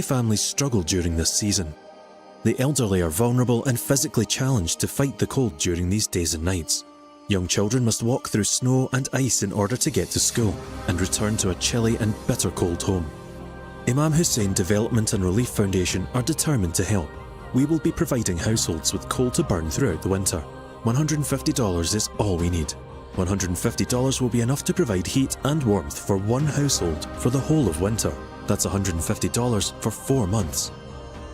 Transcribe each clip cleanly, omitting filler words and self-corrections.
Families struggle during this season. The elderly are vulnerable and physically challenged to fight the cold during these days and nights. Young children must walk through snow and ice in order to get to school and return to a chilly and bitter cold home. Imam Hussein Development and Relief Foundation are determined to help. We will be providing households with coal to burn throughout the winter. $150 is all we need. $150 will be enough to provide heat and warmth for one household for the whole of winter. That's $150 for 4 months.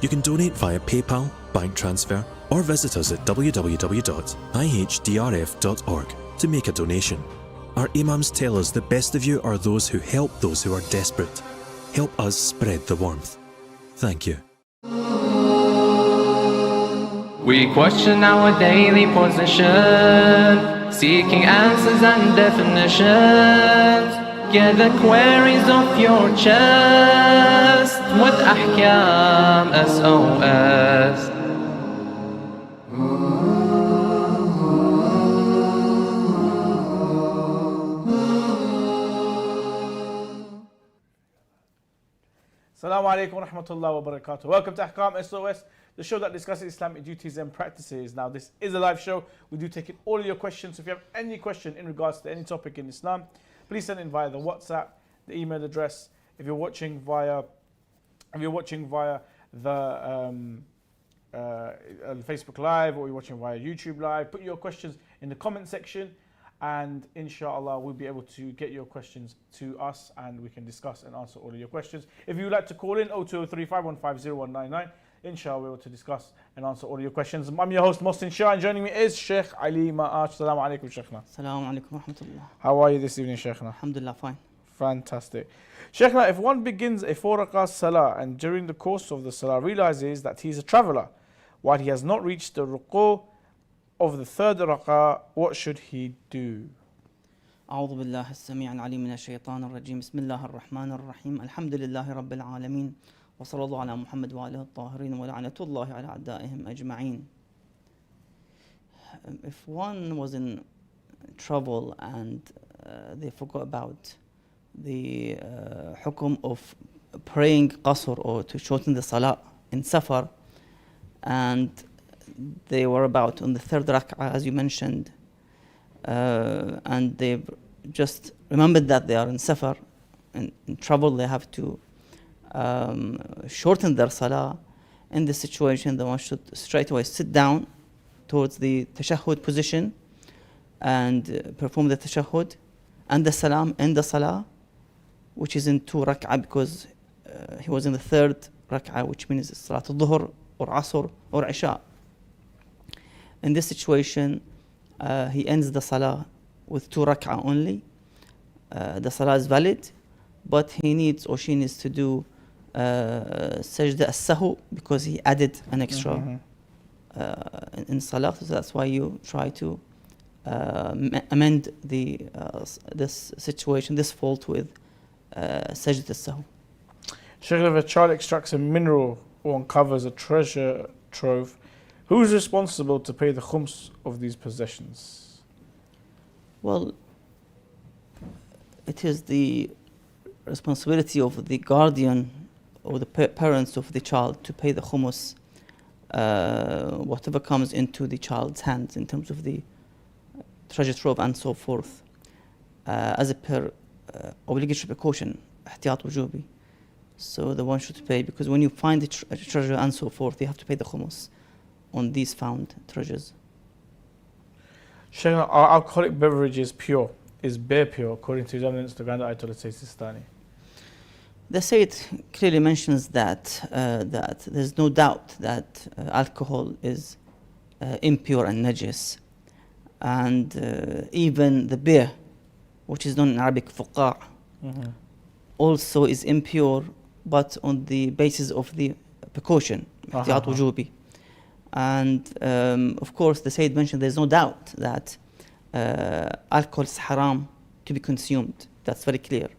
You can donate via PayPal, bank transfer, or visit us at www.ihdrf.org to make a donation. Our Imams tell us the best of you are those who help those who are desperate. Help us spread the warmth. Thank you. We question our daily position, seeking answers and definitions. Get the queries off your chest with Ahkam SOS. Assalamu alaikum wa rahmatullahi wa barakatuh. Welcome to Ahkam SOS, the show that discusses Islamic duties and practices. Now, this is a live show. We do take in all of your questions. So if you have any question in regards to any topic in Islam, please send in via the WhatsApp, the email address. If you're watching via the Facebook Live, or you're watching via YouTube Live, put your questions in the comment section, and inshallah we'll be able to get your questions to us and we can discuss and answer all of your questions. If you would like to call in 0203 515 0199, inshallah we're able to discuss and answer all of your questions. I'm your host Mohsin Shah, and joining me is Sheikh Ali Ma'aj. Assalamu alaikum, Sheikhna. Assalamu alaikum wa rahmatullah. How are you this evening, Sheikhna? Alhamdulillah, fine. Fantastic. Sheikhna, if one begins a 4 rak'ah salah and during the course of the salah realizes that he is a traveller while he has not reached the ruku' of the 3rd rak'ah, what should he do? أعوذ بالله السميع العليم من الشيطان الرجيم بسم الله الرحمن الرحيم الحمد لله رب العالمين وصلى الله على محمد وآله الطاهرين ولعنة الله على أعدائهم أجمعين. If one was in trouble and they forgot about the hukum of praying qasr, or to shorten the salah in safar, and they were about on the 3rd rak'ah as you mentioned, and they just remembered that they are in safar, in trouble, they have to shorten their salah. In this situation, the one should straight away sit down towards the tashahhud position and perform the tashahhud and the salam in the salah, which is in 2 rak'ah, because he was in the 3rd rak'ah, which means salat al-dhuhr or asr or isha. In this situation, he ends the salah with 2 rak'ah only. The salah is valid, but he needs, or she needs, to do sajda as-sahu, because he added an extra in salah. So that's why you try to amend this situation, this fault, with sajda as-sahu. Sheikh, if a child extracts a mineral or uncovers a treasure trove, who is responsible to pay the khums of these possessions? Well, it is the responsibility of the guardian or the parents of the child to pay the khumus, whatever comes into the child's hands in terms of the treasure trove and so forth, as a per obligatory precaution, ihtiyat wujubi. So the one should pay, because when you find the treasure and so forth, you have to pay the khumus on these found treasures. Sheikh, are alcoholic beverages pure? Is beer pure, according to his evidence, the Grand Ayatollah Sistani? The Sayyid clearly mentions that that there's no doubt that alcohol is impure and najis, and even the beer, which is known in Arabic fuqa', also is impure, but on the basis of the precaution, ihtiyat wujubi. And of course, the Sayyid mentioned there's no doubt that alcohol is haram to be consumed. That's very clear.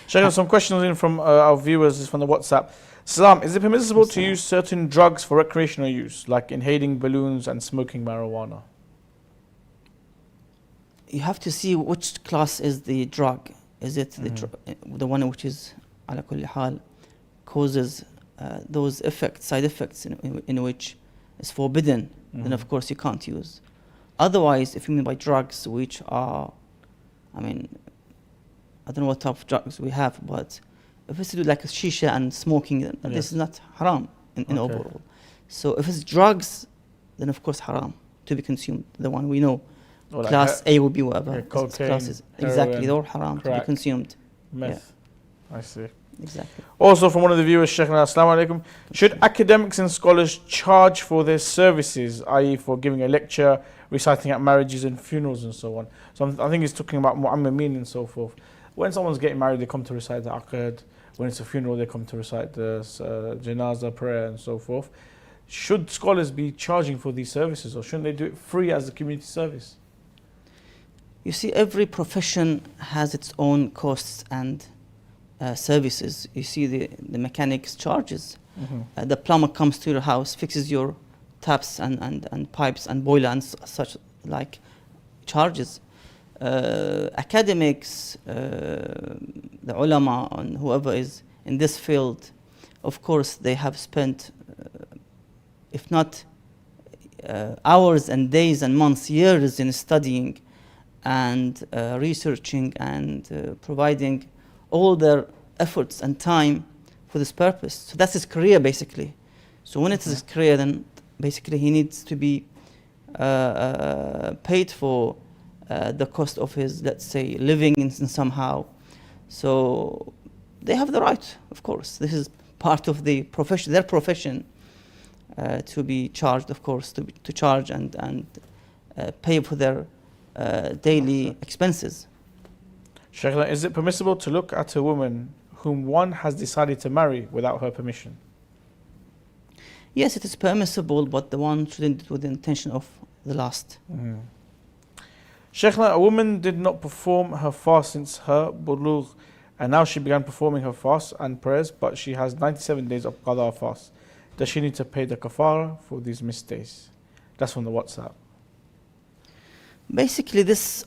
Shaykh, some questions in from our viewers from the WhatsApp. Salam, is it permissible to use certain drugs for recreational use, like inhaling balloons and smoking marijuana? You have to see which class is the drug. Is it the one which is ala kulli hal causes those effects, side effects in which is forbidden, then of course you can't use. Otherwise, if you mean by drugs which are, I mean, I don't know what type of drugs we have, but if it's to do like shisha and smoking, this is not haram in overall. So if it's drugs, then of course haram to be consumed. The one we know, Or like class A would be whatever. cocaine, Classes. Exactly, heroin, they're all haram to crack, be consumed. meth. I see. Exactly. Also from one of the viewers, Sheikh, Assalamu alaikum. Should academics and scholars charge for their services, i.e. for giving a lecture, reciting at marriages and funerals and so on? So I think he's talking about mu'ammamin and so forth. When someone's getting married, they come to recite the aqd. When it's a funeral, they come to recite the janazah prayer and so forth. Should scholars be charging for these services, or shouldn't they do it free as a community service? You see, every profession has its own costs and services. You see, the mechanics charges. The plumber comes to your house, fixes your taps and pipes and boiler and such like charges. Academics, the ulama and whoever is in this field, of course they have spent, if not hours and days and months, years in studying and researching and providing all their efforts and time for this purpose. So that's his career basically. So when it is his career, then basically he needs to be paid for the cost of his, let's say, living in somehow. So they have the right, of course. This is part of the profession, their profession, to be charged, of course, to charge and pay for their daily expenses. Sheikh, is it permissible to look at a woman whom one has decided to marry without her permission? Yes, it is permissible, but the one shouldn't do it with the intention of the last. Sheikh, a woman did not perform her fast since her bulugh, and now she began performing her fast and prayers, but she has 97 days of qada fast. Does she need to pay the kafara for these missed days? That's from the WhatsApp. Basically, this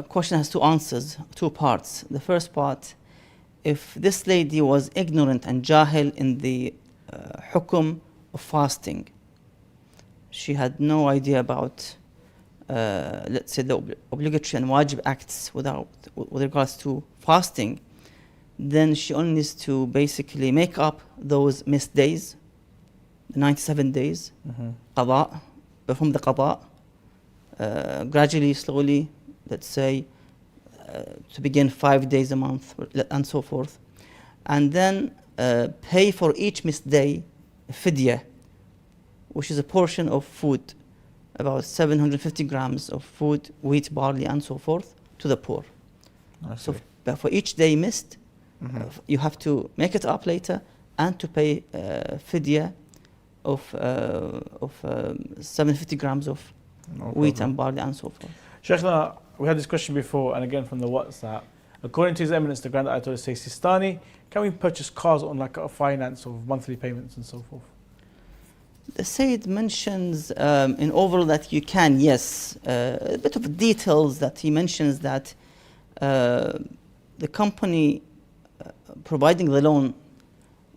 question has two answers, two parts. The first part, if this lady was ignorant and jahil in the hukum of fasting, she had no idea about, let's say, the obligatory and wajib acts with regards to fasting, then she only needs to basically make up those missed days, 97 days, qada, perform the qada, gradually, slowly, let's say, to begin 5 days a month and so forth, and then pay for each missed day fidya, which is a portion of food, about 750 grams of food, wheat, barley, and so forth, to the poor. So for each day missed, you have to make it up later and to pay fidya of 750 grams of wheat and barley and so forth. Sheikhna, we had this question before, and again from the WhatsApp. According to His Eminence, the Grand Ayatollah Sheikh Sistani, can we purchase cars on like a finance of monthly payments and so forth? The Sayyid mentions in overall that you can, yes. A bit of details that he mentions that the company providing the loan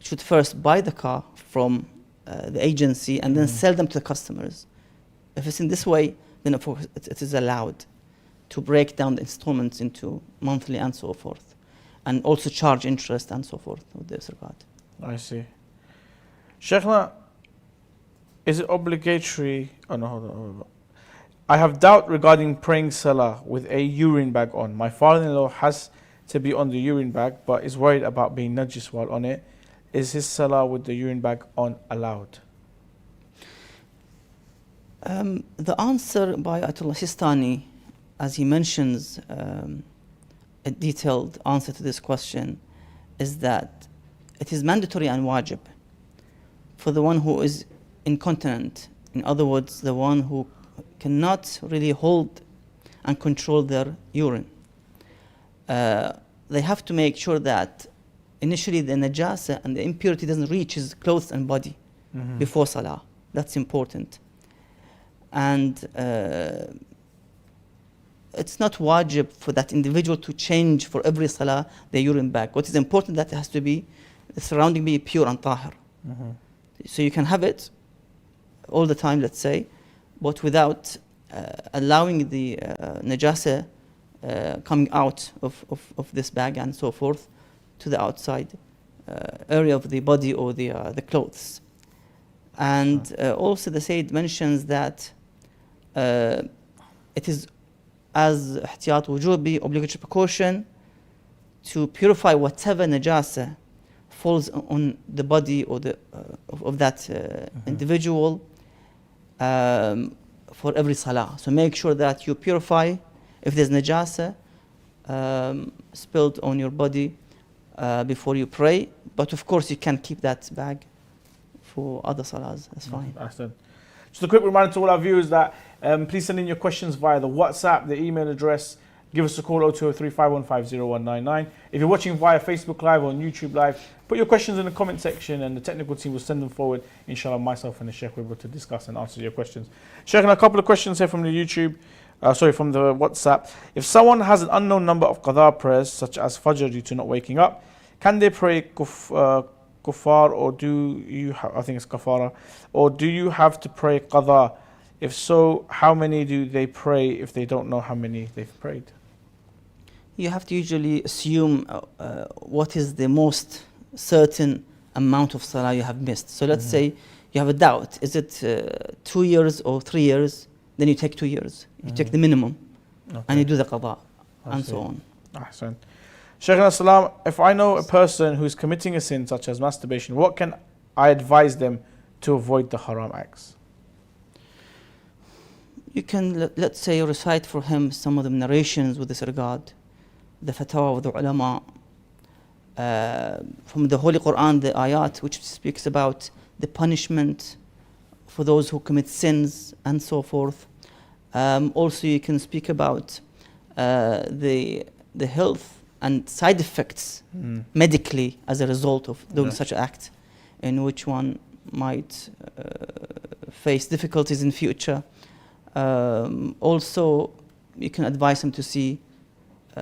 should first buy the car from the agency and then sell them to the customers. If it's in this way, then of course it is allowed to break down the installments into monthly and so forth, and also charge interest and so forth with this regard. I see. Sheikhna, is it obligatory? Oh no, hold on. I have doubt regarding praying Salah with a urine bag on. My father-in-law has to be on the urine bag, but is worried about being najis while on it. Is his Salah with the urine bag on allowed? The answer by Ayatollah Sistani, as he mentions a detailed answer to this question, is that it is mandatory and wajib for the one who is incontinent. In other words, the one who cannot really hold and control their urine. They have to make sure that initially the najasa and the impurity doesn't reach his clothes and body before Salah. That's important. And it's not wajib for that individual to change for every Salah the urine bag. What is important that it has to be surrounding be pure and tahir. So you can have it all the time, let's say, but without allowing the najasa coming out of this bag and so forth to the outside area of the body or the clothes. And also the Sayyid mentions that it is as ihtiyat wujubi, obligatory precaution, to purify whatever najasa falls on the body or of that individual for every salah. So make sure that you purify if there's najasa spilled on your body before you pray. But of course you can keep that bag for other salahs, that's fine. Excellent. Just a quick reminder to all our viewers that please send in your questions via the WhatsApp, the email address. Give us a call 0203-515-0199. If you're watching via Facebook Live or YouTube Live, put your questions in the comment section and the technical team will send them forward. Inshallah, myself and the Sheikh will be able to discuss and answer your questions. Sheikh, and a couple of questions here from the YouTube, from the WhatsApp. If someone has an unknown number of qadha prayers, such as Fajr due to not waking up, can they pray kufar, or do you I think it's kafara, or do you have to pray qadha? If so, how many do they pray if they don't know how many they've prayed? You have to usually assume what is the most certain amount of salah you have missed. So let's say you have a doubt, is it 2 years or 3 years? Then you take 2 years. You take the minimum and you do the qadha and so on. Ahsan. Shaykh as-salam, if I know a person who is committing a sin such as masturbation, what can I advise them to avoid the haram acts? You can, let's say, recite for him some of the narrations with this regard, the fatwa of the ulama, from the Holy Quran, the ayat which speaks about the punishment for those who commit sins and so forth. Also, you can speak about the health and side effects medically as a result of doing such an act, in which one might face difficulties in future. Also, you can advise him to see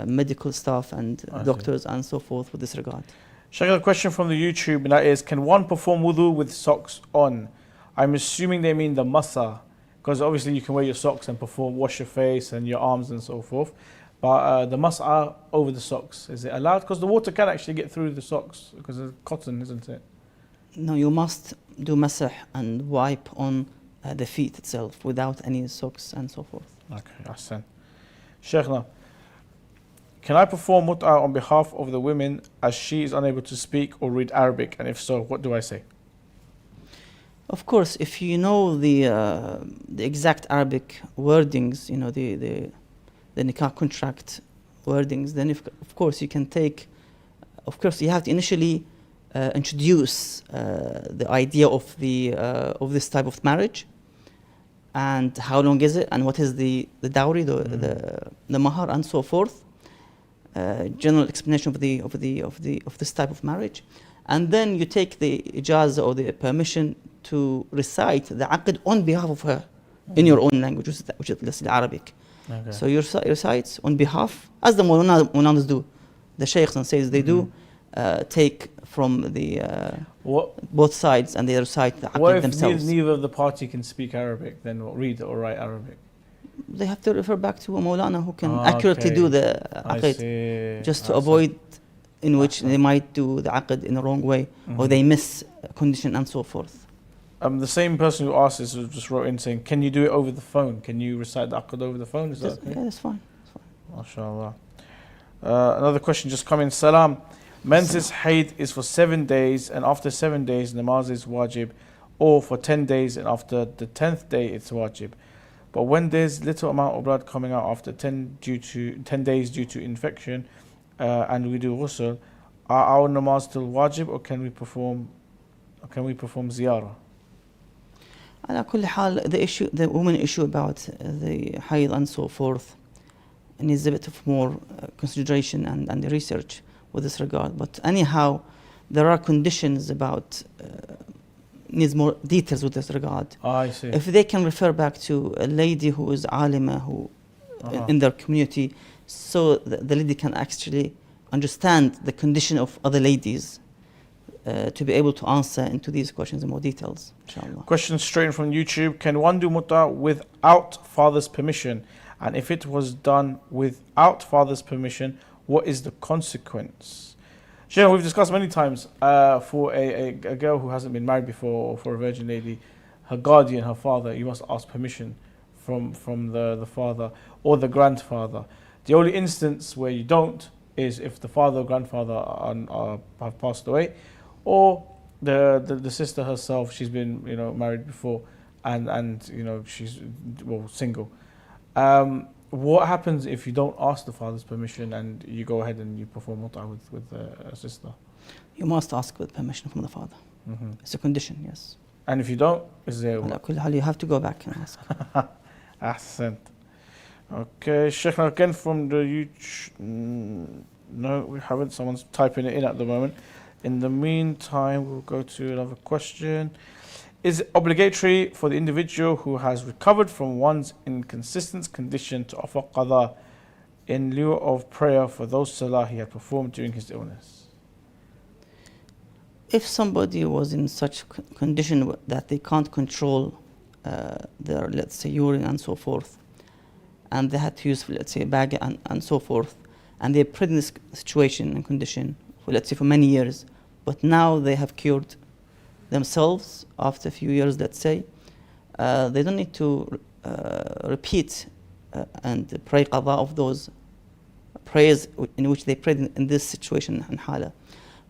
medical staff and doctors and so forth with this regard. Shaykh, a question from the YouTube, and that is, can one perform wudu with socks on? I'm assuming they mean the masa, because obviously you can wear your socks and wash your face and your arms and so forth. But the masa over the socks, is it allowed? Because the water can actually get through the socks because it's cotton, isn't it? No, you must do masah and wipe on the feet itself without any socks and so forth. Okay, ahsan. Sheikh, now, can I perform muta on behalf of the women as she is unable to speak or read Arabic? And if so, what do I say? Of course, if you know the exact Arabic wordings, you know the nikah contract wordings, then of course you can take. Of course, you have to initially introduce the idea of this type of marriage, and how long is it, and what is the dowry, the mahar, and so forth. General explanation of this type of marriage, and then you take the ijazah or the permission to recite the aqd on behalf of her in your own language, which is Arabic. Okay. So you recite on behalf, as the Mawlanas do, the Sheikhs and Sayyids, they do take from the both sides and they recite the aqd themselves. What if neither of the party can speak Arabic, then read or write Arabic? They have to refer back to a Mawlana who can accurately do the aqd, just to avoid in which they might do the aqd in the wrong way, or they miss a condition and so forth. The same person who asked this just wrote in saying, can you do it over the phone? Can you recite the aqd over the phone? Is that okay? Yeah, that's fine. MashaAllah. Another question just come in. Salam. Menses haid is for 7 days, and after 7 days namaz is wajib, or for 10 days and after the 10th day it's wajib. But when there's little amount of blood coming out after 10 days due to infection, and we do ghusl, are our namaz still wajib, or can we perform ziyarah? على كل حال, the woman issue about the hayd and so forth needs a bit of more consideration and research with this regard. But anyhow, there are conditions about needs more details with this regard. I see. If they can refer back to a lady who is alima, who in their community, so the lady can actually understand the condition of other ladies to be able to answer into these questions in more details, inshallah. Question straight in from YouTube. Can one do muta without father's permission? And if it was done without father's permission, what is the consequence? Sheikh, we've discussed many times for a girl who hasn't been married before, or for a virgin lady, her guardian, her father, you must ask permission from the father or the grandfather. The only instance where you don't is if the father or grandfather have passed away, or the sister herself, she's been married before, and she's single. What happens if you don't ask the father's permission and you go ahead and you perform muta with a sister? You must ask with permission from the father. It's a condition, yes. And if you don't, is there? You have to go back and ask. Ahsant. Okay, Sheikh, again from the YouTube. No, we haven't. Someone's typing it in at the moment. In the meantime, we'll go to another question. Is it obligatory for the individual who has recovered from one's inconsistent condition to offer qada in lieu of prayer for those salah he had performed during his illness? If somebody was in such condition that they can't control their, let's say, urine and so forth, and they had to use, let's say, a bag and so forth, and they're put in this situation and condition, let's say, for many years, but now they have cured themselves after a few years, let's say, they don't need to repeat and pray qada of those prayers in which they prayed in this situation and hala,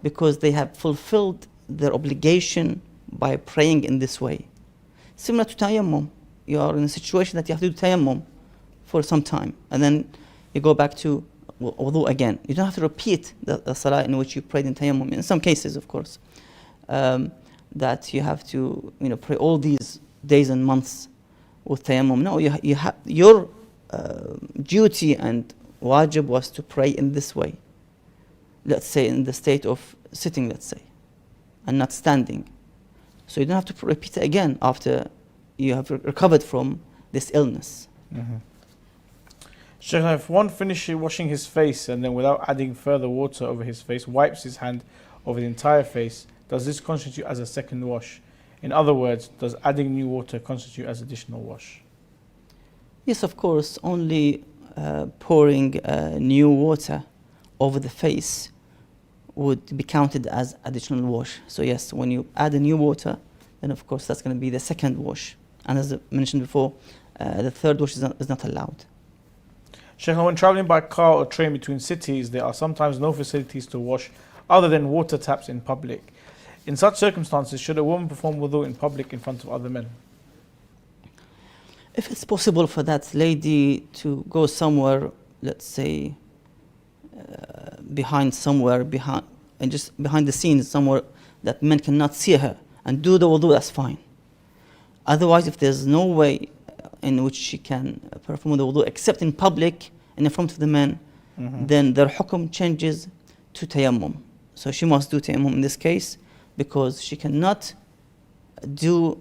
because they have fulfilled their obligation by praying in this way. Similar to tayammum, you are in a situation that you have to do tayammum for some time, and then you go back to wudu again. You don't have to repeat the salah in which you prayed in tayammum. In some cases, of course, that you have to pray all these days and months with tayammum. No, you have your duty and wajib was to pray in this way. Let's say in the state of sitting, let's say, and not standing. So you don't have to repeat it again after you have recovered from this illness. Sheikh, if one finishes washing his face and then without adding further water over his face, wipes his hand over the entire face, does this constitute as a second wash? In other words, does adding new water constitute as additional wash? Yes, of course. Only pouring new water over the face would be counted as additional wash. So yes, when you add a new water, then of course that's going to be the second wash. And as I mentioned before, the third wash is not allowed. Sheikh, when traveling by car or train between cities, there are sometimes no facilities to wash other than water taps in public. In such circumstances, should a woman perform wudu in public in front of other men? If it's possible for that lady to go somewhere, let's say, behind the scenes somewhere that men cannot see her and do the wudu, that's fine. Otherwise, if there's no way in which she can perform the wudu except in public and in front of the men, then their hukum changes to tayammum. So she must do tayammum in this case, because she cannot do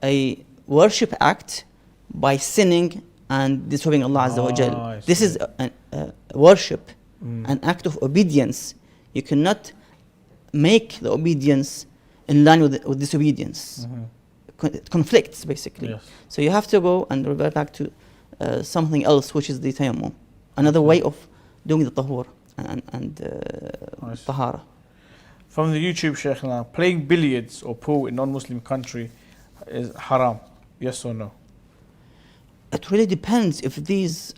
a worship act by sinning and disobeying Allah Azza wa Jal. This is a worship, an act of obedience. You cannot make the obedience in line with disobedience. It conflicts, basically. Yes. So you have to go and revert back to something else, which is the tayammum, another way of doing the tahur and tahara. From the YouTube, Sheikh, now, playing billiards or pool in non-Muslim country is haram, yes or no? It really depends. If these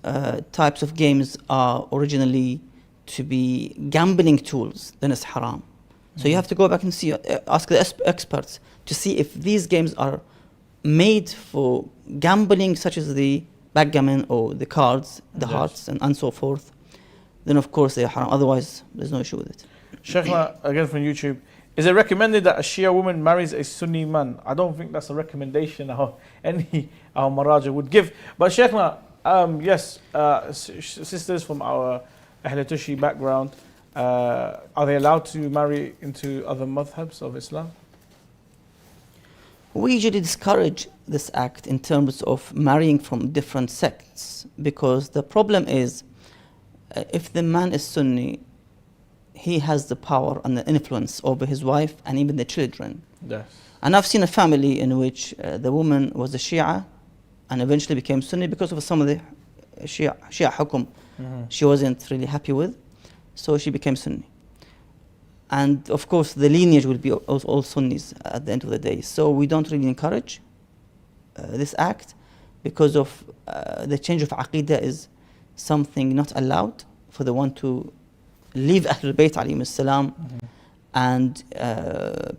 types of games are originally to be gambling tools, then it's haram. So you have to go back and see, ask the experts to see if these games are made for gambling, such as the backgammon or the cards, the hearts, and so forth. Then of course they are haram. Otherwise, there's no issue with it. Sheikh, again from YouTube, is it recommended that a Shia woman marries a Sunni man? I don't think that's a recommendation any Maraja would give. But Sheikh, yes, sisters from our Ahl Tushi background, are they allowed to marry into other madhabs of Islam? We usually discourage this act in terms of marrying from different sects, because the problem is, if the man is Sunni, he has the power and the influence over his wife and even the children. Yes. And I've seen a family in which the woman was a Shia and eventually became Sunni because of some of the Shia hukum she wasn't really happy with, so she became Sunni. And of course the lineage will be all Sunnis at the end of the day. So we don't really encourage this act because of the change of aqidah is something not allowed for the one to leave Ahlul Bayt alayhim salam and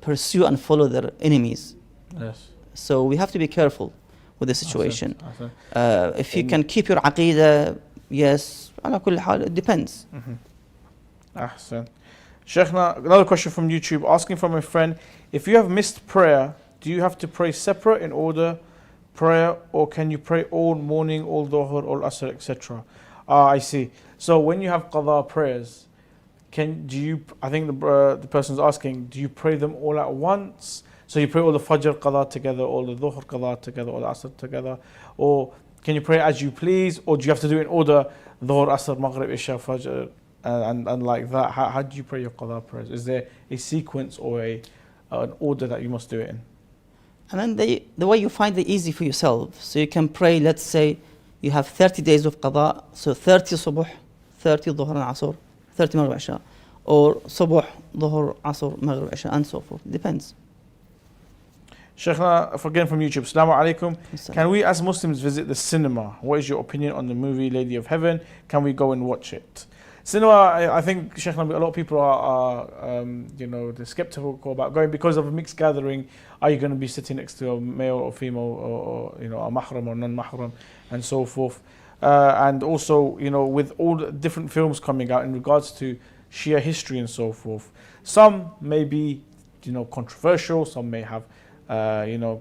pursue and follow their enemies. Yes. So we have to be careful with the situation. Ahsan. If you can keep your aqidah, yes, ala kulli hal, it depends. Ahsan. Sheikhna, another question from YouTube, asking from a friend, if you have missed prayer, do you have to pray separate in order prayer, or can you pray all morning, all dhuhr, all asr, etc.? I see. So when you have qadha prayers, I think the person's asking, do you pray them all at once? So you pray all the fajr qadha together, all the dhuhr qadha together, all the asr together, or can you pray as you please, or do you have to do it in order, dhuhr, asr, maghrib, isha, fajr, and like that? How do you pray your qadha prayers? Is there a sequence or an order that you must do it in? And then the way you find it easy for yourself. So you can pray, let's say you have 30 days of qadha, so 30 subuh, 30 dhuhr and asr, 30 maghrib, isha, or subuh, dhuhr, asr, maghrib, isha, and so forth. Depends. Sheikhna, again from YouTube, Assalamu alaikum. Can we as Muslims visit the cinema? What is your opinion on the movie Lady of Heaven? Can we go and watch it? Cinema, I think, Sheikhna, a lot of people are they're skeptical about going because of a mixed gathering. Are you going to be sitting next to a male or female, or a mahram or non-mahram, and so forth? And also, with all the different films coming out in regards to Shia history and so forth, some may be, controversial, some may have,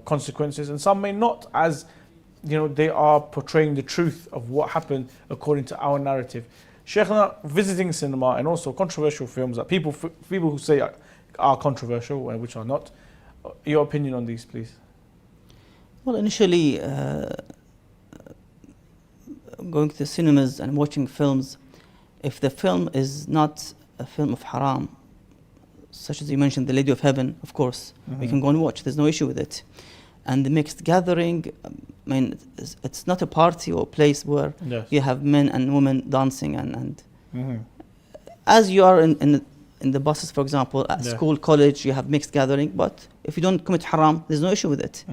consequences, and some may not, as, they are portraying the truth of what happened according to our narrative. Sheikhna, visiting cinema and also controversial films that people who say are controversial, which are not, your opinion on these, please? Well, initially, going to the cinemas and watching films, if the film is not a film of haram, such as you mentioned, The Lady of Heaven, of course, we can go and watch. There's no issue with it. And the mixed gathering, it's not a party or place where you have men and women dancing and as you are in the buses, for example, at school, college, you have mixed gathering. But if you don't commit haram, there's no issue with it.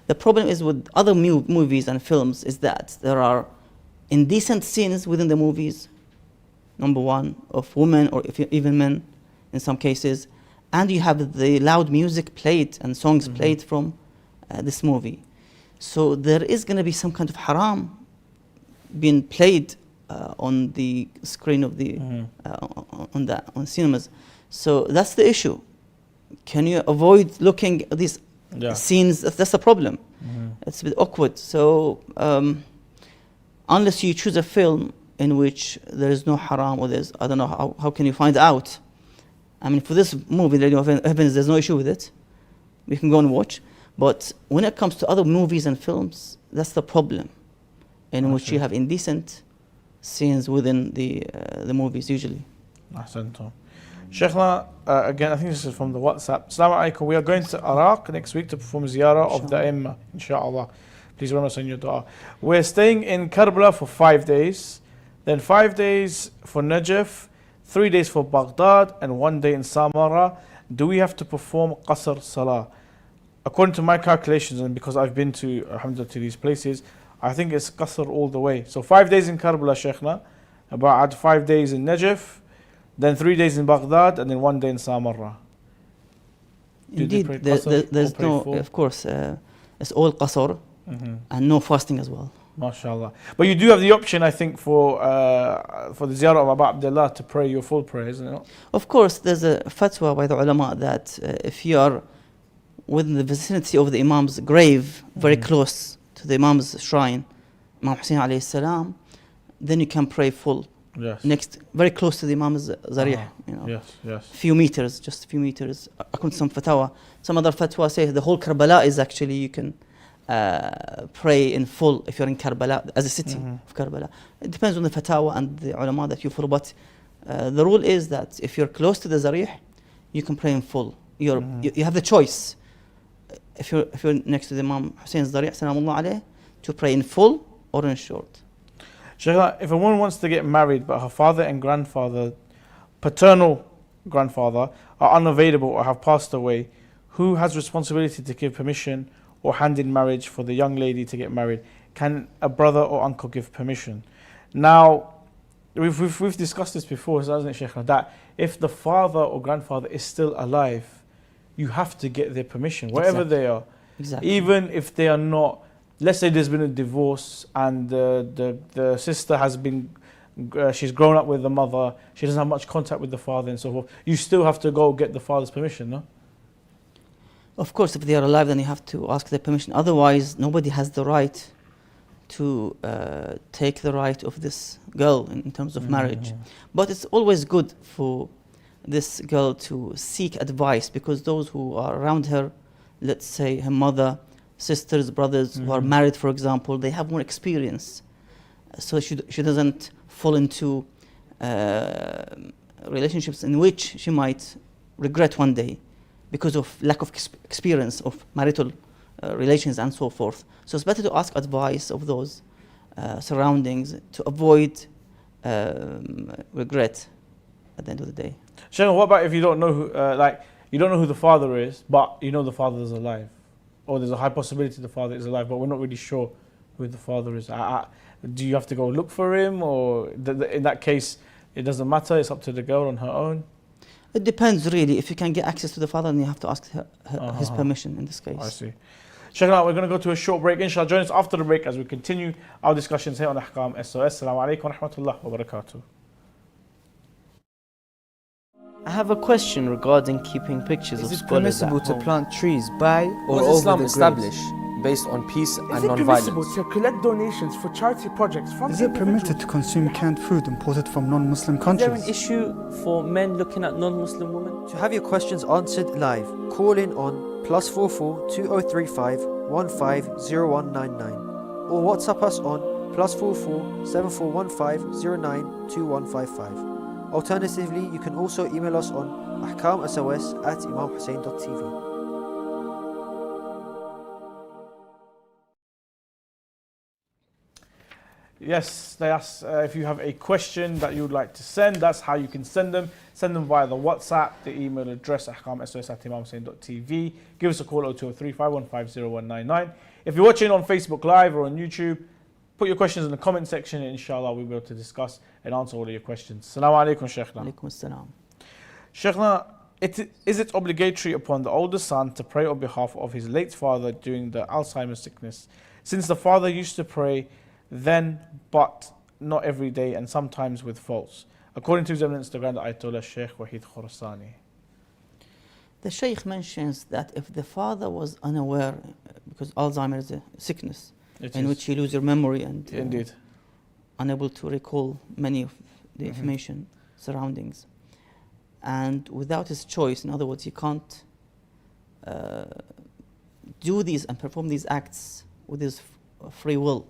The problem is with other movies and films is that there are indecent scenes within the movies, number one, of women or even men in some cases, and you have the loud music played and songs played from this movie. So there is going to be some kind of haram being played on the screen of the on cinemas. So that's the issue. Can you avoid looking at these scenes? That's the problem. It's a bit awkward. So unless you choose a film in which there is no haram, or there's, I don't know, how can you find out? I mean, for this movie, The Lady of Heaven, there's no issue with it. We can go and watch. But when it comes to other movies and films, that's the problem, in which you have indecent scenes within the movies usually. Sheikhna, again, I think this is from the WhatsApp. Assalamu alaikum. We are going to Iraq next week to perform ziyarah of the Imam, inshallah. Please remember us in your dua. We're staying in Karbala for 5 days, then 5 days for Najaf, 3 days for Baghdad, and 1 day in Samara. Do we have to perform Qasr Salah? According to my calculations, and because I've been to, alhamdulillah, to these places, I think it's Qasr all the way. So 5 days in Karbala, Sheikhna, about 5 days in Najaf, then 3 days in Baghdad, and then 1 day in Samarra. Indeed, there's no, of course, it's all Qasr and no fasting as well. MashaAllah. But you do have the option, I think, for the ziyarah of Abu Abdullah to pray your full prayer, isn't it? Of course, there's a fatwa by the ulama that if you are within the vicinity of the Imam's grave, very close to the Imam's shrine, Imam Hussein alayhi salam, then you can pray full. Yes. Next, very close to the Imam's zarih, Yes. Few meters, just a few meters. According to some fatwa, some other fatwa say the whole Karbala is actually, you can pray in full if you're in Karbala, as a city of Karbala. It depends on the fatwa and the ulama that you follow, but The rule is that if you're close to the zarih, you can pray in full. You have the choice. If you're next to the Imam Hussein's zarih, salamullah alayh, to pray in full or in short. Sheikh, if a woman wants to get married but her father and grandfather, paternal grandfather, are unavailable or have passed away, who has responsibility to give permission or hand in marriage for the young lady to get married? Can a brother or uncle give permission? Now, we've discussed this before, hasn't it, Sheikh, that if the father or grandfather is still alive, you have to get their permission, wherever they are. Exactly. Even if they are not, let's say there's been a divorce and the sister has been, she's grown up with the mother, she doesn't have much contact with the father and so forth, you still have to go get the father's permission, no? Of course, if they are alive, then you have to ask their permission. Otherwise, nobody has the right to take the right of this girl in terms of marriage. But it's always good for this girl to seek advice, because those who are around her, let's say her mother, sisters, brothers who are married, for example, they have more experience. So she doesn't fall into relationships in which she might regret one day because of lack of experience of marital relations and so forth. So it's better to ask advice of those surroundings to avoid regret at the end of the day. Sheikh, what about if you don't know who, you don't know who the father is, but you know the father is alive, or there's a high possibility the father is alive, but we're not really sure who the father is? Do you have to go look for him, or in that case, it doesn't matter? It's up to the girl on her own. It depends, really. If you can get access to the father, then you have to ask his permission in this case. I see. Check it out. We're going to go to a short break. Inshallah, join us after the break as we continue our discussions here on Ahkam SOS. Assalamu alaikum wa rahmatullah wa barakatuh. I have a question regarding keeping pictures of Is it scholars permissible at to home. plant trees by or Was over Islam the established graves? based on peace and Is it non-violence? permissible to collect donations for charity projects from Is it permitted to consume canned food imported from non-Muslim Is there countries? an issue for men looking at non-Muslim women? To have your questions answered live, call in on +44 2035 150199 or WhatsApp us on +44 7415 092155. Alternatively, you can also email us on Ahkam SOS at imamhussein.tv. Yes, they ask if you have a question that you would like to send. That's how you can send them. Send them via the WhatsApp, the email address ahkamsos at imamhussein.tv. Give us a call 0203 515 0199. If you're watching on Facebook Live or on YouTube, put your questions in the comment section and inshallah we'll be able to discuss and answer all of your questions. Assalamu alaikum, Sheikhna. Alaikum assalam. Sheikhna, is it obligatory upon the older son to pray on behalf of his late father during the Alzheimer's sickness, since the father used to pray then but not every day and sometimes with faults, according to his eminence the Grand Ayatollah Sheikh Wahid Khurasani? The Sheikh mentions that if the father was unaware, because Alzheimer's is a sickness in which you lose your memory and Indeed. unable to recall many of the information surroundings, and without his choice, in other words, he can't do these and perform these acts with his free will.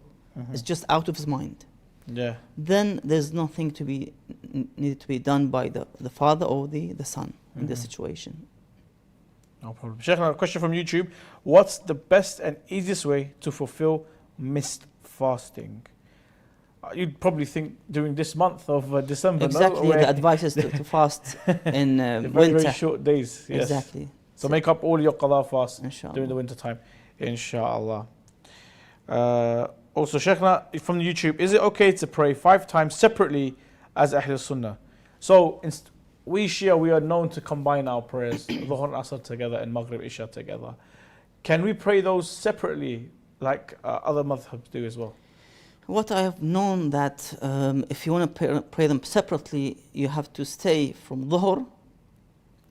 It's just out of his mind. Yeah. Then there's nothing to be needed to be done by the father or the son in this situation. No problem. Sheikh, a question from YouTube. What's the best and easiest way to fulfill missed fasting? You'd probably think during this month of December. Exactly, no? the advice is to fast in very, winter. very short days. Yes. Exactly. So make up all your qadha fast Inshallah. during the winter time. Inshallah. Also, Sheikhna, from YouTube, is it okay to pray 5 times separately as Ahl Sunnah? So, we Shia, we are known to combine our prayers, Dhuhr and Asr together and Maghrib Isha together. Can we pray those separately like other madhabs do as well? What I have known that if you want to pray them separately, you have to stay from Dhuhr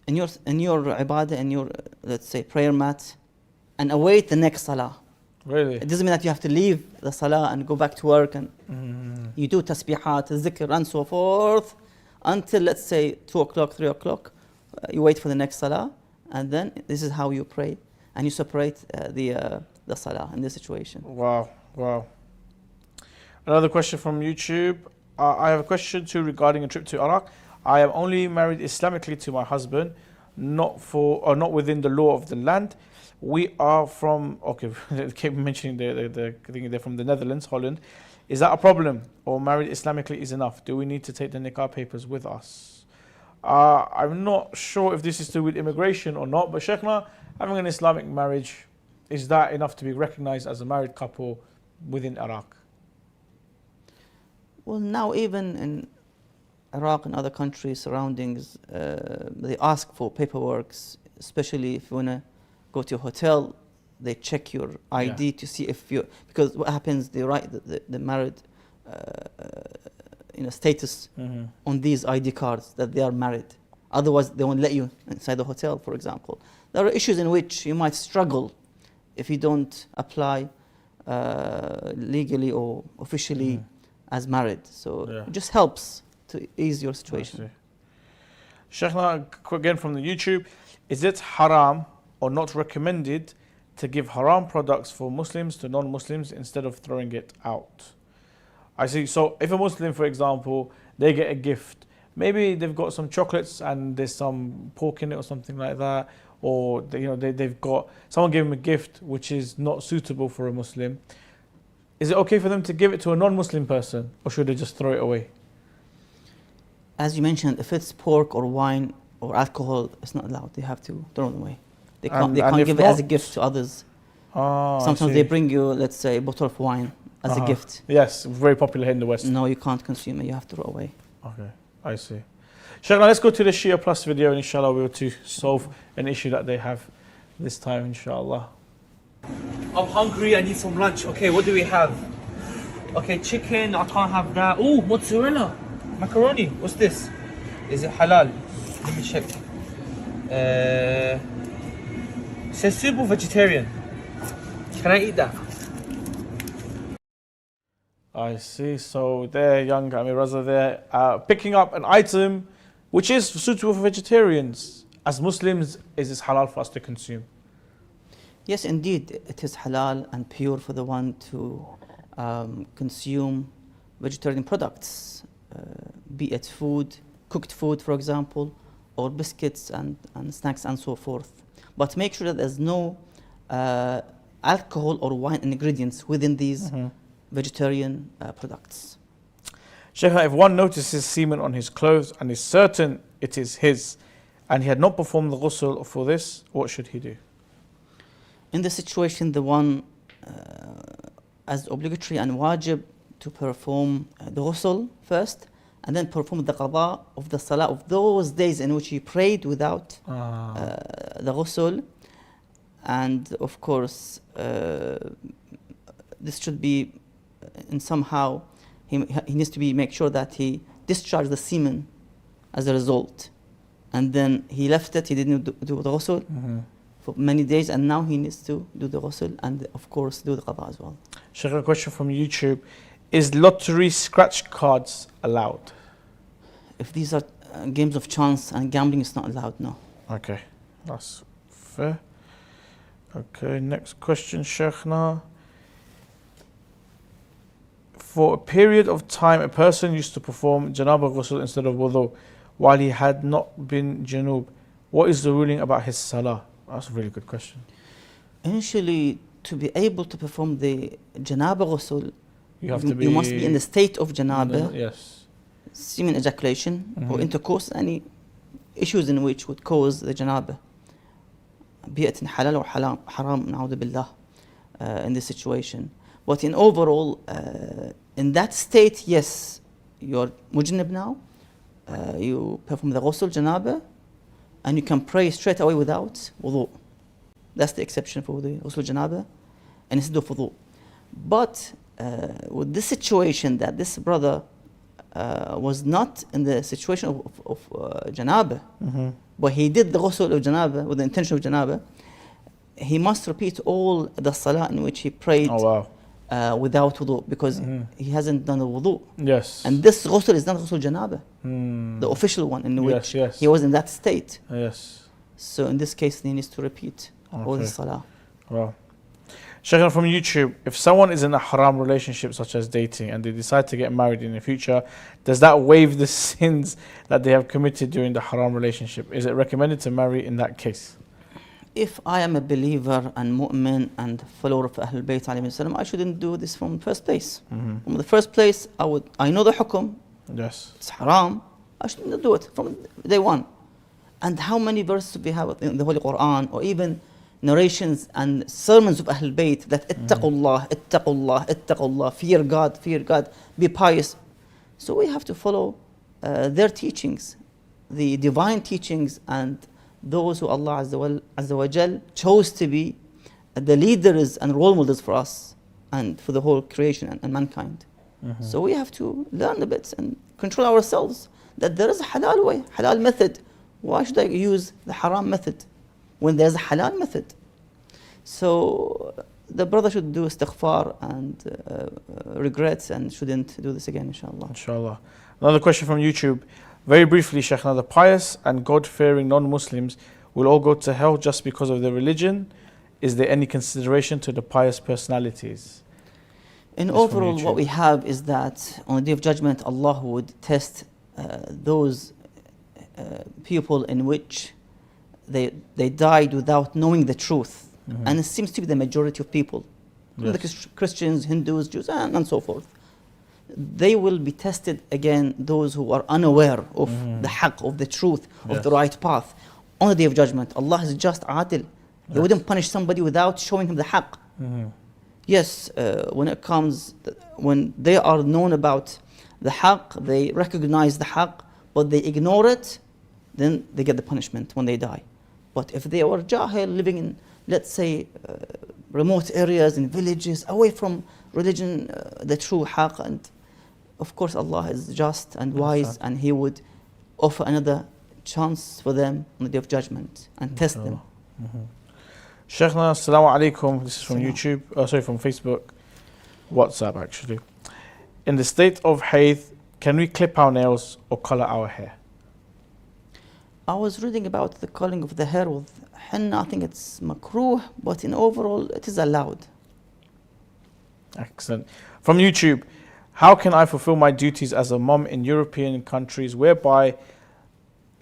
in your ibadah, in your, let's say, prayer mat, and await the next Salah. Really? It doesn't mean that you have to leave the Salah and go back to work and you do tasbihat, zikr and so forth until, let's say, 2 o'clock, 3 o'clock. You wait for the next Salah, and then this is how you pray, and you separate the Salah in this situation. Wow, wow. Another question from YouTube. I have a question too regarding a trip to Iraq. I am only married Islamically to my husband, not within the law of the land. We are from, okay, they keep mentioning the thing, they're from the Netherlands, Holland. Is that a problem? Or married Islamically is enough? Do we need to take the nikah papers with us? I'm not sure if this is to do with immigration or not, but Sheikhna, having an Islamic marriage, is that enough to be recognized as a married couple within Iraq? Well, now even in Iraq and other countries surroundings, they ask for paperwork, especially if you want to go to a hotel, they check your ID to see if you, because what happens, they write the married status on these ID cards that they are married. Otherwise, they won't let you inside the hotel, for example. There are issues in which you might struggle if you don't apply legally or officially as married. So it just helps to ease your situation. Sheikhna, again from the YouTube, is it haram or not recommended to give haram products for Muslims to non-Muslims instead of throwing it out? I see. So if a Muslim, for example, they get a gift, maybe they've got some chocolates and there's some pork in it or something like that, or they've got, someone gave them a gift which is not suitable for a Muslim. Is it okay for them to give it to a non-Muslim person, or should they just throw it away? As you mentioned, if it's pork or wine or alcohol, it's not allowed. They have to throw it away. They can't give it as a gift to others. Sometimes they bring you, let's say, a bottle of wine as a gift. Yes, very popular here in the West. No, you can't consume it. You have to throw away. Okay, I see. Sheikh, now let's go to the Shia Plus video, and inshallah we'll to solve an issue that they have this time, inshallah. I'm hungry, I need some lunch. Okay, what do we have? Okay, chicken, I can't have that. Oh, mozzarella, macaroni, what's this? Is it halal? Let me check. Says suitable vegetarian. Can I eat that? I see. So there, young Amir Raza there, picking up an item which is suitable for vegetarians. As Muslims, is this halal for us to consume? Yes, indeed, it is halal and pure for the one to consume vegetarian products, be it food, cooked food, for example, or biscuits and snacks and so forth. But make sure that there's no alcohol or wine ingredients within these vegetarian products. Sheikh, if one notices semen on his clothes and is certain it is his, and he had not performed the ghusl for this, what should he do? In this situation, the one as obligatory and wajib to perform the ghusl first, and then perform the qada of the salah of those days in which he prayed without the ghusl. And of course, this should be in somehow, he needs to make sure that he discharged the semen as a result. And then he left it, he didn't do the ghusl for many days, and now he needs to do the ghusl and of course do the qada as well. Sheikh, a question from YouTube. Is lottery scratch cards allowed? If these are games of chance and gambling, is not allowed, no. Okay, that's fair. Okay, next question, Sheikhna. For a period of time, a person used to perform janaba ghusl instead of wudu while he had not been janub. What is the ruling about his salah? That's a really good question. Initially, to be able to perform the janaba ghusl, you must be in the state of janaba, yes, semen ejaculation or intercourse, any issues in which would cause the janaba, be it in halal or haram, na'udhu billah, in this situation. But in overall, in that state, yes, you're mujnib now, you perform the ghusl janaba, and you can pray straight away without wudu. That's the exception for the ghusl janaba, and instead of wudu. But with this situation that this brother was not in the situation of janaba, but he did the ghusl of janaba with the intention of janaba, he must repeat all the salah in which he prayed without wudu, because he hasn't done the wudu. Yes. And this ghusl is not ghusl janaba, the official one in which he was in that state. Yes. So in this case, he needs to repeat all the salah. Wow. Sheikh, from YouTube, if someone is in a haram relationship such as dating and they decide to get married in the future, does that waive the sins that they have committed during the haram relationship? Is it recommended to marry in that case? If I am a believer and mu'min and follower of Ahlul Bayt alayhi salam, I shouldn't do this from the first place. From the first place, I know the hukum, Yes. it's haram, I shouldn't do it from day one. And how many verses we have in the Holy Quran, or even narrations and sermons of Ahlul Bayt that ittaqullah, ittaqullah, ittaqullah, fear God, be pious. So we have to follow their teachings, the divine teachings, and those who Allah Azza wa Jal chose to be the leaders and role models for us and for the whole creation and mankind. So we have to learn a bit and control ourselves that there is a halal way, halal method. Why should I use the haram method when there's a halal method? So the brother should do istighfar and regrets and shouldn't do this again, inshallah. Inshallah. Another question from YouTube. Very briefly, Sheikh, now the pious and God-fearing non-Muslims will all go to hell just because of their religion. Is there any consideration to the pious personalities? In overall, what we have is that on the Day of Judgment, Allah would test those people in which they died without knowing the truth. And it seems to be the majority of people. The Christians, Hindus, Jews, and so forth. They will be tested again, those who are unaware of the haqq, of the truth, of the right path. On the Day of Judgment, Allah is just adil. He wouldn't punish somebody without showing him the haqq. Yes, when they are known about the haqq, they recognize the haqq, but they ignore it, then they get the punishment when they die. But if they were jahil, living in, let's say, remote areas, in villages, away from religion, the true haqq, and of course Allah is just and wise, and He would offer another chance for them on the Day of Judgment and test them. Sheikhna, assalamu alaikum. This is from YouTube, from Facebook, WhatsApp actually. In the state of hayd, can we clip our nails or color our hair? I was reading about the coloring of the hair with henna. I think it's makruh, but in overall it is allowed. Excellent. From YouTube, how can I fulfill my duties as a mom in European countries whereby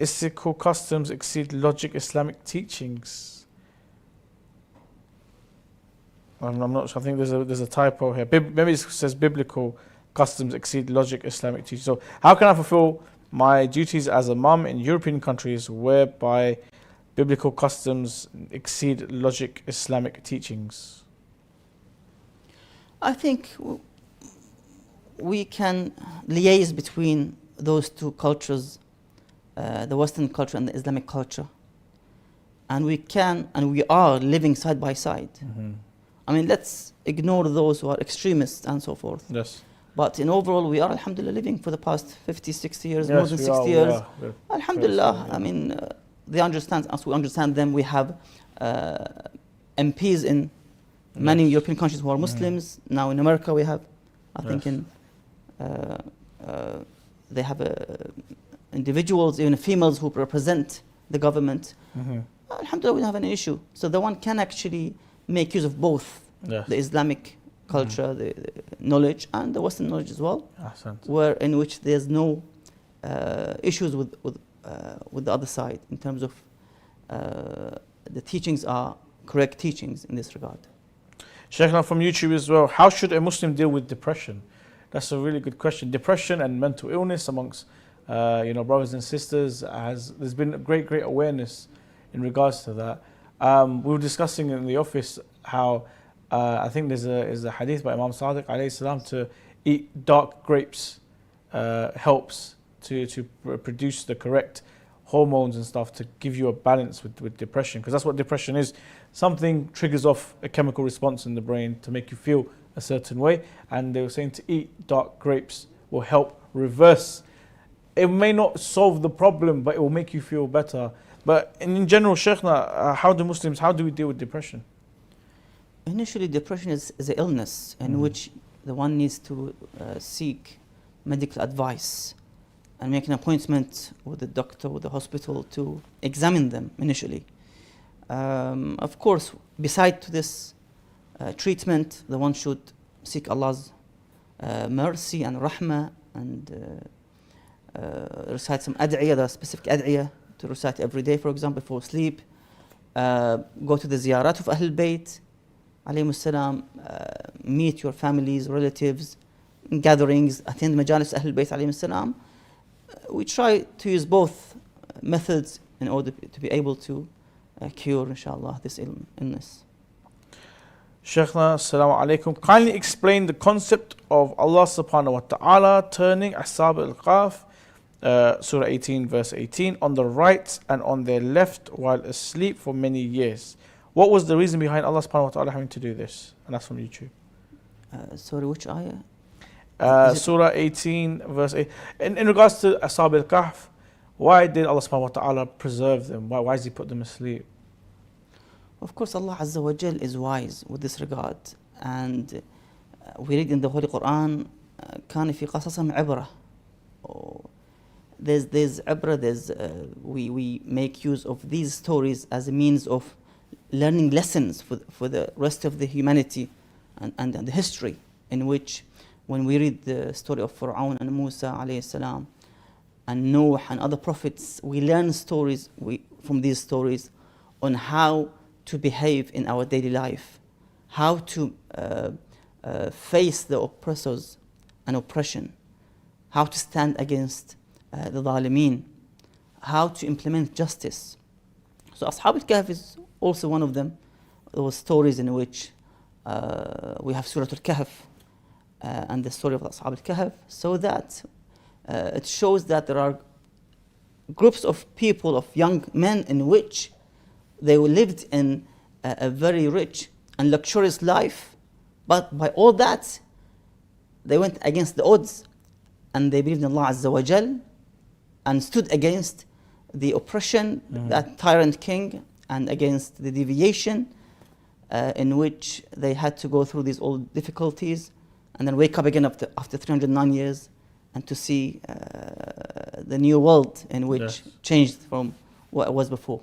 ethical customs exceed logic Islamic teachings? I'm not sure. I think there's a typo here. Maybe it says biblical customs exceed logic Islamic teachings. So how can I fulfill my duties as a mum in European countries whereby biblical customs exceed logic Islamic teachings? I think we can liaise between those two cultures, the Western culture and the Islamic culture. And we are living side by side. I mean, let's ignore those who are extremists and so forth. Yes. But in overall, we are, alhamdulillah, living for the past 50, 60 years, more than 60 years. Alhamdulillah, I mean, they understand us, we understand them. We have MPs in many European countries who are Muslims. Now in America we have, I think they have individuals, even females, who represent the government. Alhamdulillah, we don't have any issue. So the one can actually make use of both the Islamic culture, the knowledge, and the Western knowledge as well, where in which there's no issues with the other side in terms of the teachings are correct teachings in this regard. Sheikh, now from YouTube as well, how should a Muslim deal with depression? That's a really good question. Depression and mental illness amongst brothers and sisters, there's been a great awareness in regards to that. We were discussing in the office how I think there's a hadith by Imam Sadiq alayhi salam to eat dark grapes helps to produce the correct hormones and stuff to give you a balance with depression, because that's what depression is. Something triggers off a chemical response in the brain to make you feel a certain way, and they were saying to eat dark grapes will help reverse. It may not solve the problem, but it will make you feel better. But in general, Sheikhna, how do we deal with depression? Initially, depression is an illness in which the one needs to seek medical advice and make an appointment with the doctor, with the hospital, to examine them initially. Of course, beside to this treatment, the one should seek Allah's mercy and rahmah and recite some ad'iyah, the specific ad'iyah to recite every day, for example, before sleep. Go to the ziyarat of Ahlul Bayt, alayhimus salam, meet your families, relatives, gatherings, attend majalis Ahlul Bayt, alayhimus salam. We try to use both methods in order to be able to cure, inshallah, this illness. Sheikhna, assalamu alaikum. Kindly explain the concept of Allah subhanahu wa ta'ala turning Ashab al-Kahf, Surah 18 verse 18, on the right and on their left while asleep for many years. What was the reason behind Allah subhanahu wa ta'ala having to do this? And that's from YouTube. Sorry, which ayah? Surah 18 verse 8. In regards to Ashab al-Kahf, why did Allah subhanahu wa ta'ala preserve them? Why does He put them asleep? Of course, Allah Azza wa Jal is wise with this regard. And we read in the Holy Quran, كان في قصصهم عبرة. There's عبرة, we make use of these stories as a means of learning lessons for the rest of the humanity and the history, in which when we read the story of Fir'aun and Musa alayhi salam and Noah and other prophets, we learn stories from these stories on how to behave in our daily life, how to face the oppressors and oppression, how to stand against the zalimeen, how to implement justice. So Ashab al-Kahf is also one of them. Those stories in which we have Surah al-Kahf and the story of Ashab al-Kahf, so that it shows that there are groups of people, of young men, in which they lived in a very rich and luxurious life, but by all that, they went against the odds and they believed in Allah Azza wa Jal and stood against the oppression, that tyrant king, and against the deviation in which they had to go through these old difficulties and then wake up again after 309 years and to see the new world in which changed from what it was before.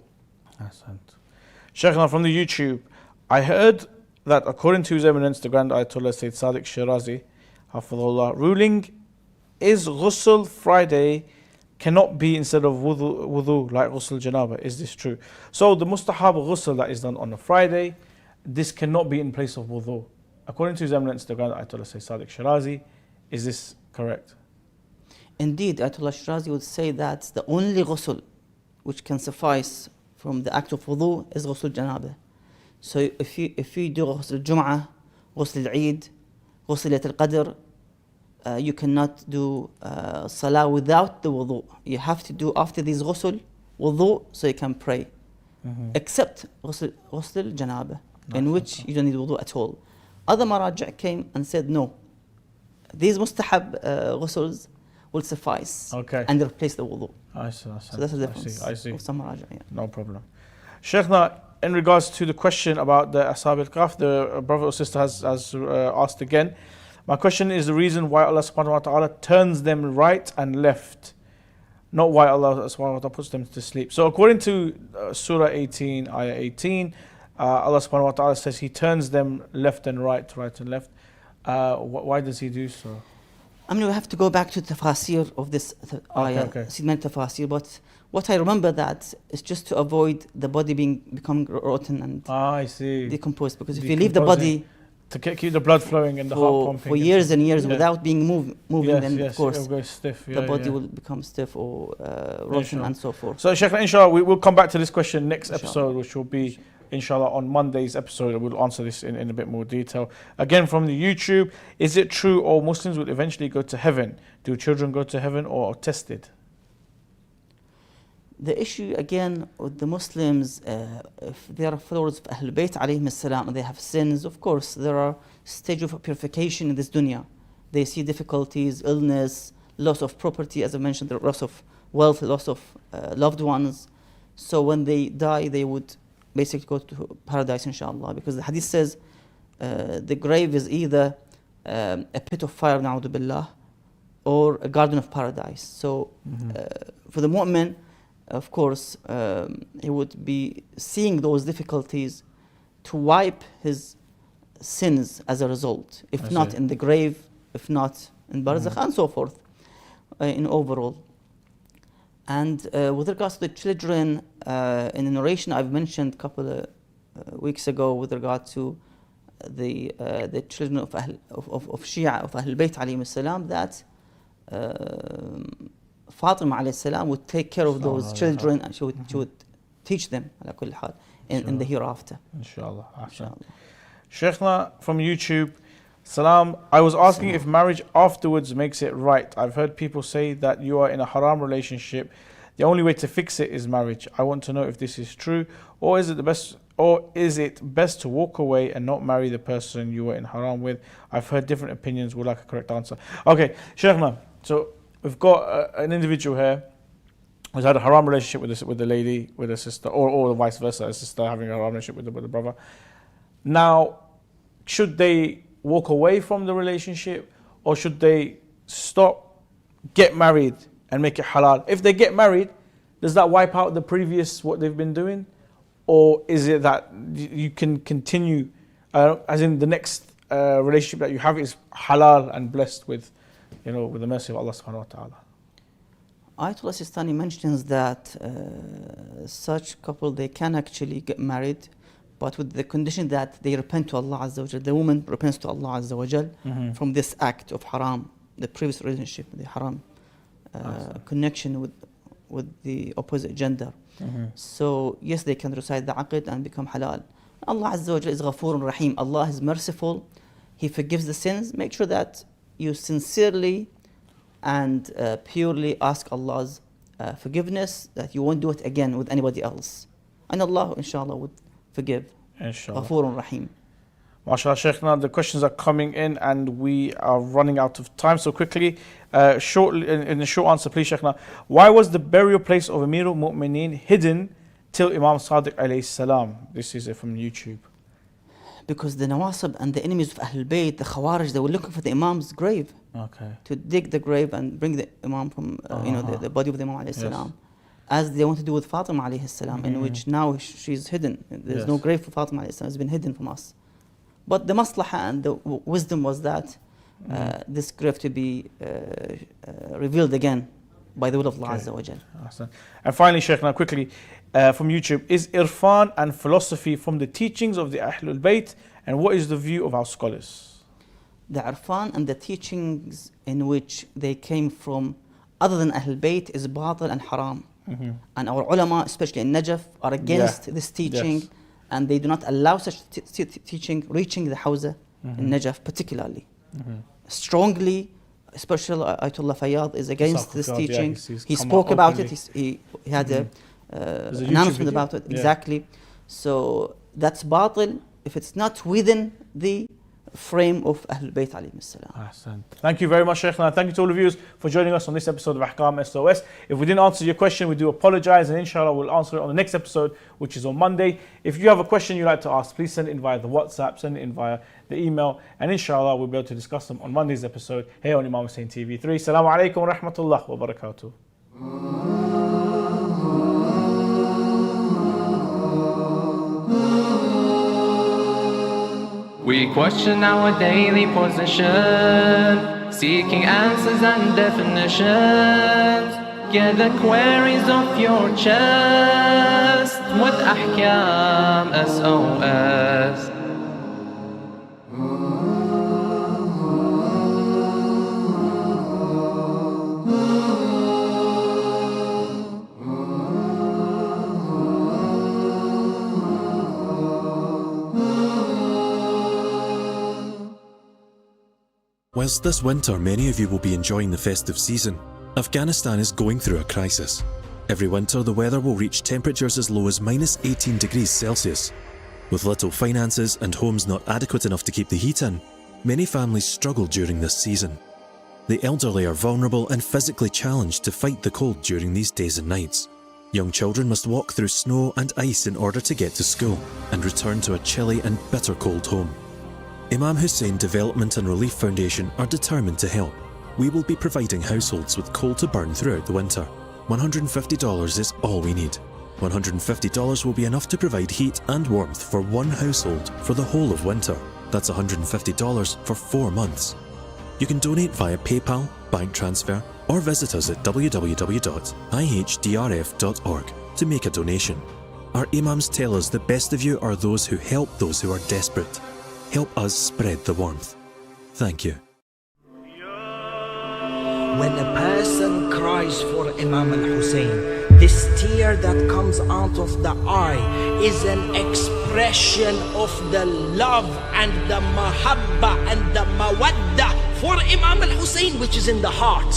Sheikhna, from the YouTube, I heard that according to His Eminence, the Grand Ayatollah Sayyid Sadiq Shirazi, Hafidhullah, ruling is Ghusl Friday cannot be instead of wudu like Ghusl-e-Juma. Is this true? So the mustahab ghusl that is done on a Friday, this cannot be in place of wudu. According to His Eminence, the Grand Ayatollah Sayyid Sadiq Shirazi, is this correct? Indeed, Ayatollah Shirazi would say that the only ghusl which can suffice from the act of wudu is Ghusl-e-Juma. So if you do Ghusl-e-Juma, Ghusl-e-Eid, Ghusl-e al-Qadr, you cannot do Salah without the wudu. You have to do after these ghusl, wudu, so you can pray. Except Ghusl-e-Juma, in which you don't need wudu at all. Other maraja' came and said no, these mustahab ghusls will suffice and replace the wudu. I see. So that's the difference. I see. Of some maraja', yeah. No problem. Sheikhna, in regards to the question about the Ashab al-Kahf, the brother or sister has asked again. My question is the reason why Allah subhanahu wa ta'ala turns them right and left, not why Allah subhanahu wa ta'ala puts them to sleep. So according to Surah 18, Ayah 18, Allah subhanahu wa ta'ala says He turns them left and right and left. Why does He do so? I mean, we have to go back to the tafasir of this ayah, tafasir, but what I remember that is just to avoid the body becoming rotten and decomposed, because if you leave the body to keep the blood flowing and the heart pumping for years and years without being moving, then of course it'll go stiff. The body will become stiff or rotten and so forth. So Sheikh, inshallah, we will come back to this question next episode, which will be inshallah on Monday's episode. We'll answer this in a bit more detail. Again from the YouTube, is it true all Muslims will eventually go to heaven? Do children go to heaven or are tested? The issue again with the Muslims, if they are followers of Ahlul Bayt alayhim salam, they have sins, of course there are stages of purification in this dunya. They see difficulties, illness, loss of property, as I mentioned, the loss of wealth, loss of loved ones. So when they die, they would basically go to paradise, inshallah, because the hadith says the grave is either a pit of fire, na'udhu billah, or a garden of paradise. So for the mu'min, of course, he would be seeing those difficulties to wipe his sins as a result, if I not see. in the grave, if not in barzakh, and so forth, in overall. And with regards to the children, in the narration I've mentioned a couple of weeks ago with regard to the children of Shia, of Ahl Bayt alayhim salam, that Fatima alayhi salam would take care of those children, and she would teach them ala kulli hal in the hereafter. Inshallah. Sheikhna from YouTube, Salam, I was asking if marriage afterwards makes it right. I've heard people say that you are in a haram relationship. The only way to fix it is marriage. I want to know if this is true, or is it best to walk away and not marry the person you were in haram with? I've heard different opinions. Would like a correct answer. Okay, Sheikhna. So we've got an individual here who's had a haram relationship with the lady, with her sister, or vice versa, a sister having a haram relationship with the brother. Now, should they walk away from the relationship, or should they stop, get married, and make it halal? If they get married, does that wipe out the previous what they've been doing, or is it that you can continue, as in the next relationship that you have is halal and blessed with, with the mercy of Allah subhanahu wa ta'ala? Ayatollah Sistani mentions that such couple, they can actually get married, but with the condition that they repent to Allah Azza wa Jal. The woman repents to Allah Azza wa Jal from this act of haram, the previous relationship, the haram connection with the opposite gender. So yes, they can recite the aqd and become halal. Allah Azza wa Jal is Ghafoorun Rahim. Allah is merciful. He forgives the sins. Make sure that you sincerely and purely ask Allah's forgiveness, that you won't do it again with anybody else. And Allah, inshallah, would forgive. Inshallah. Ghafoorun Rahim. MashaAllah, Sheikhna, the questions are coming in and we are running out of time. So quickly, in a short answer, please, Sheikhna. Why was the burial place of Amirul Mu'mineen hidden till Imam Sadiq alayhi salam? This is from YouTube. Because the Nawasib and the enemies of Ahlul Bayt, the Khawarij, they were looking for the Imam's grave. Okay. To dig the grave and bring the Imam from, the body of the Imam alayhi salam. As they want to do with Fatima alayhi salam, in which now she's hidden. There's no grave for Fatima alayhi salam. It's been hidden from us. But the maslaha and the wisdom was that this grave to be revealed again by the will of Allah Azza wa Jal. Awesome. And finally, Sheikh, now quickly, from YouTube, is irfan and philosophy from the teachings of the Ahlul Bayt, and what is the view of our scholars? The irfan and the teachings in which they came from other than Ahlul Bayt is batil and haram. And our ulama, especially in Najaf, are against this teaching, and they do not allow such teaching reaching the Hawza in Najaf particularly. Strongly, especially Ayatollah Fayyad is against this teaching. He spoke about it, he had an announcement about it, exactly. So that's batil if it's not within the frame of Ahlul Bayt alayhim salam. Thank you very much, Sheikh. And thank you to all of you for joining us on this episode of Ahkam SOS. If we didn't answer your question, we do apologize, and inshallah we'll answer it on the next episode, which is on Monday. If you have a question you'd like to ask, please send it in via the WhatsApp, send it in via the email, and inshallah we'll be able to discuss them on Monday's episode here on Imam Hussein TV 3. Assalamu alaikum wa rahmatullah wa barakatuh. We question our daily position, seeking answers and definitions. Get the queries off your chest with Ahkam SOS. Whilst this winter many of you will be enjoying the festive season, Afghanistan is going through a crisis. Every winter the weather will reach temperatures as low as -18 degrees Celsius. With little finances and homes not adequate enough to keep the heat in, many families struggle during this season. The elderly are vulnerable and physically challenged to fight the cold during these days and nights. Young children must walk through snow and ice in order to get to school and return to a chilly and bitter cold home. Imam Hussein Development and Relief Foundation are determined to help. We will be providing households with coal to burn throughout the winter. $150 is all we need. $150 will be enough to provide heat and warmth for one household for the whole of winter. That's $150 for 4 months. You can donate via PayPal, bank transfer, or visit us at www.ihdrf.org to make a donation. Our Imams tell us the best of you are those who help those who are desperate. Help us spread the warmth. Thank you. When a person cries for Imam Hussein, this tear that comes out of the eye is an expression of the love and the mahabba and the mawadda for Imam Hussein, which is in the heart.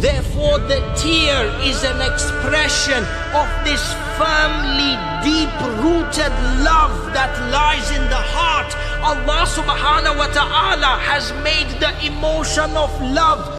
Therefore, the tear is an expression of this firmly deep-rooted love that lies in the heart. Allah subhanahu wa ta'ala has made the emotion of love